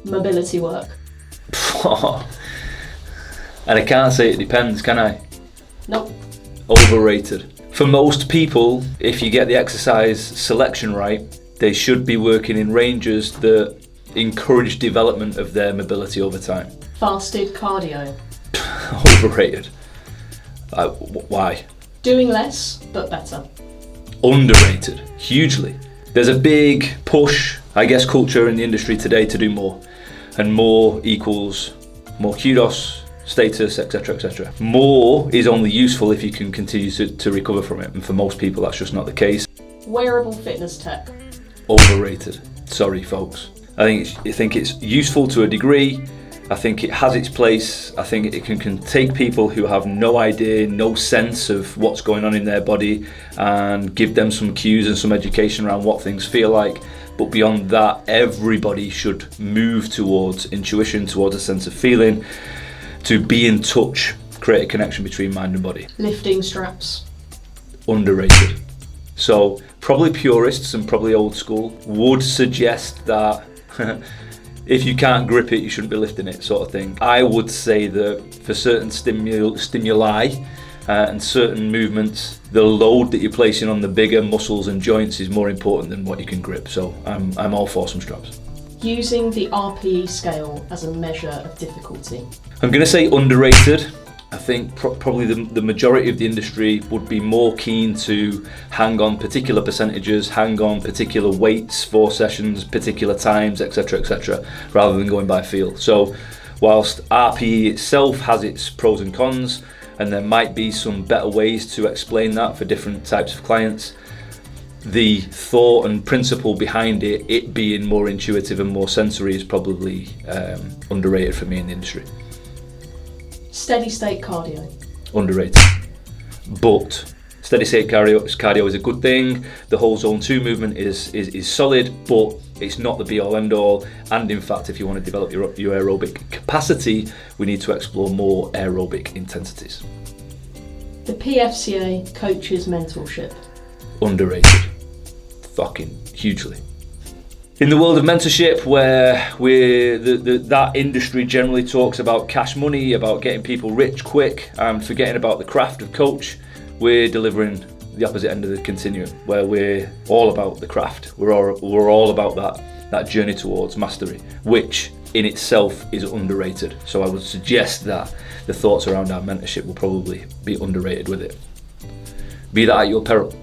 Mobility work. And I can't say it depends, can I? Nope. Overrated. For most people, if you get the exercise selection right, they should be working in ranges that encourage development of their mobility over time. Fasted cardio. Overrated. Why? Doing less, but better. Underrated. Hugely. There's a big push, I guess, culture in the industry today to do more. And more equals more kudos, status, etc., etc. More is only useful if you can continue to recover from it. And for most people, that's just not the case. Wearable fitness tech. Overrated. Sorry, folks. I think it's useful to a degree. I think it has its place. I think it can take people who have no idea, no sense of what's going on in their body and give them some cues and some education around what things feel like. But beyond that, everybody should move towards intuition, towards a sense of feeling, to be in touch, create a connection between mind and body. Lifting straps. Underrated. So probably purists and probably old school would suggest that if you can't grip it, you shouldn't be lifting it, sort of thing. I would say that for certain stimuli and certain movements, the load that you're placing on the bigger muscles and joints is more important than what you can grip. So I'm all for some straps. Using the RPE scale as a measure of difficulty. I'm going to say underrated. I think probably the majority of the industry would be more keen to hang on particular percentages, hang on particular weights for sessions, particular times, etc., rather than going by feel. So whilst RPE itself has its pros and cons, and there might be some better ways to explain that for different types of clients, the thought and principle behind it being more intuitive and more sensory, is probably underrated for me in the industry. Steady state cardio. Underrated. But steady state cardio is a good thing. The whole zone 2 movement is solid, but it's not the be all end all. And in fact, if you want to develop your aerobic capacity, we need to explore more aerobic intensities. The PFCA coaches mentorship. Underrated. Fucking hugely. In the world of mentorship, where that industry generally talks about cash money, about getting people rich quick, and forgetting about the craft of coach, we're delivering the opposite end of the continuum, where we're all about the craft. We're all about that journey towards mastery, which in itself is underrated. So I would suggest that the thoughts around our mentorship will probably be underrated with it. Be that at your peril.